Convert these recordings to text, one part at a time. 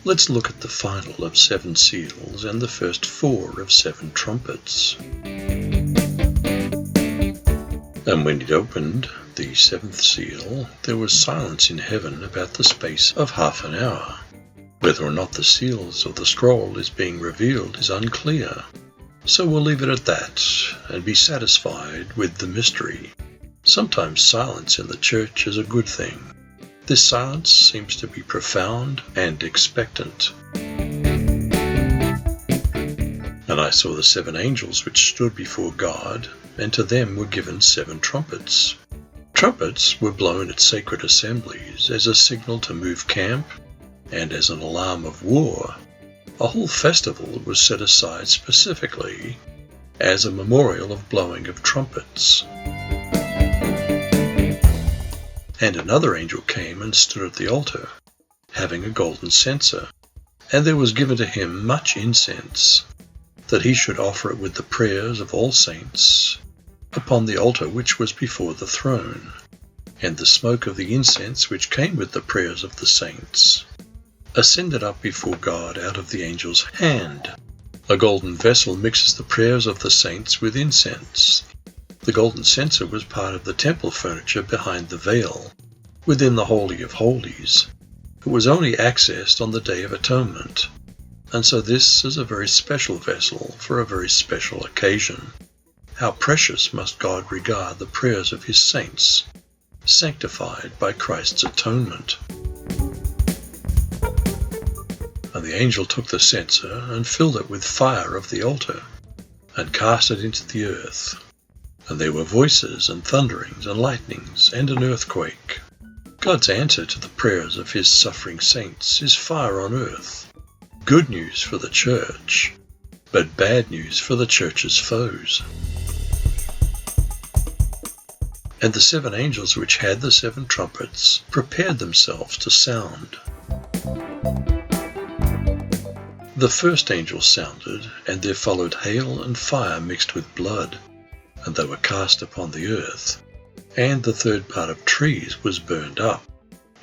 let's look at the final of 7 seals and the first 4 of 7 trumpets. And when it opened the 7th seal, there was silence in heaven about the space of half an hour. Whether or not the seals of the scroll is being revealed is unclear, so we'll leave it at that and be satisfied with the mystery. Sometimes silence in the church is a good thing. This silence seems to be profound and expectant. And I saw the 7 angels which stood before God, and to them were given 7 trumpets. Trumpets were blown at sacred assemblies as a signal to move camp, and as an alarm of war. A whole festival was set aside specifically as a memorial of blowing of trumpets. And another angel came and stood at the altar, having a golden censer, and there was given to him much incense, that he should offer it with the prayers of all saints upon the altar which was before the throne. And the smoke of the incense which came with the prayers of the saints ascended up before God out of the angel's hand. A golden vessel mixes the prayers of the saints with incense. The golden censer was part of the temple furniture behind the veil, within the Holy of Holies. It was only accessed on the Day of Atonement, and so this is a very special vessel for a very special occasion. How precious must God regard the prayers of his saints, sanctified by Christ's atonement. And the angel took the censer and filled it with fire of the altar, and cast it into the earth. And there were voices and thunderings and lightnings and an earthquake. God's answer to the prayers of his suffering saints is fire on earth. Good news for the church, but bad news for the church's foes. And the 7 angels which had the 7 trumpets prepared themselves to sound. The first angel sounded, and there followed hail and fire mixed with blood, and they were cast upon the earth. And the 3rd part of trees was burned up,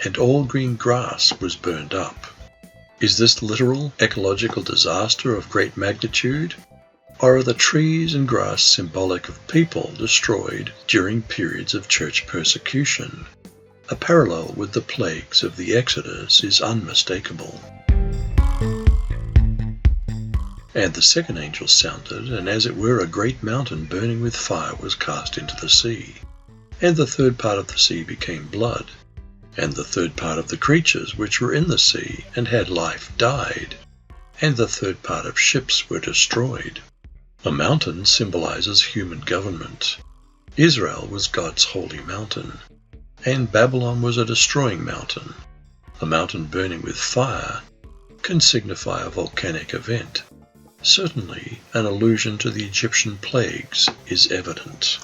and all green grass was burned up. Is this literal ecological disaster of great magnitude? Or are the trees and grass symbolic of people destroyed during periods of church persecution? A parallel with the plagues of the Exodus is unmistakable. And the 2nd angel sounded, and as it were a great mountain burning with fire was cast into the sea. And the 3rd part of the sea became blood, and the 3rd part of the creatures which were in the sea and had life died, and the 3rd part of ships were destroyed. A mountain symbolizes human government. Israel was God's holy mountain, and Babylon was a destroying mountain. A mountain burning with fire can signify a volcanic event. Certainly, an allusion to the Egyptian plagues is evident.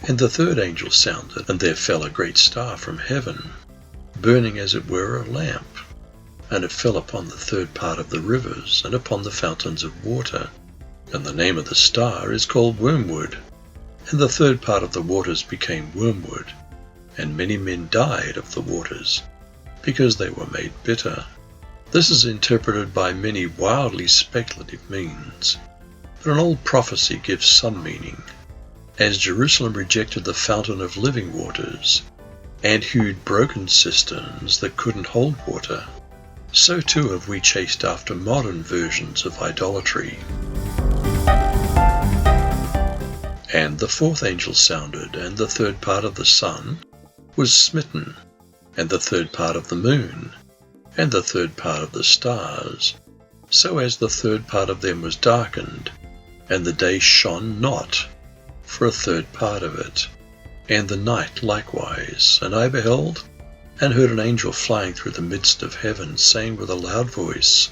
And the 3rd angel sounded, and there fell a great star from heaven, burning as it were a lamp, and it fell upon the 3rd part of the rivers and upon the fountains of water. And the name of the star is called Wormwood. And the 3rd part of the waters became wormwood, and many men died of the waters, because they were made bitter. This is interpreted by many wildly speculative means, but an old prophecy gives some meaning. As Jerusalem rejected the fountain of living waters, and hewed broken cisterns that couldn't hold water, so too have we chased after modern versions of idolatry. And the 4th angel sounded, and the 3rd part of the sun was smitten, and the 3rd part of the moon, and the 3rd part of the stars, so as the 3rd part of them was darkened, and the day shone not for a 3rd part of it, and the night likewise. And I beheld, and heard an angel flying through the midst of heaven, saying with a loud voice,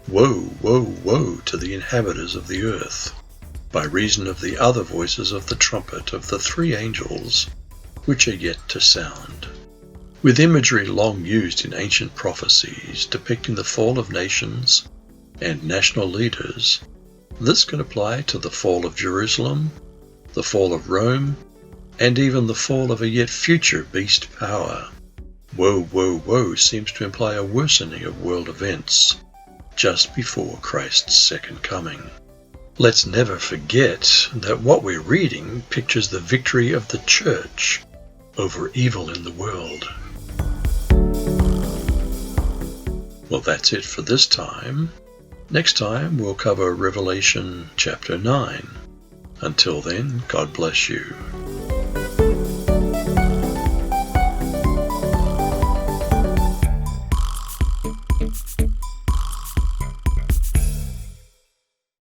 Woe, woe, woe to the inhabitants of the earth, by reason of the other voices of the trumpet of the 3 angels which are yet to sound. With imagery long used in ancient prophecies depicting the fall of nations and national leaders, this can apply to the fall of Jerusalem, the fall of Rome, and even the fall of a yet future beast power. Woe, woe, woe seems to imply a worsening of world events just before Christ's second coming. Let's never forget that what we're reading pictures the victory of the church over evil in the world. Well, that's it for this time. Next time we'll cover Revelation chapter 9. Until then, God bless you.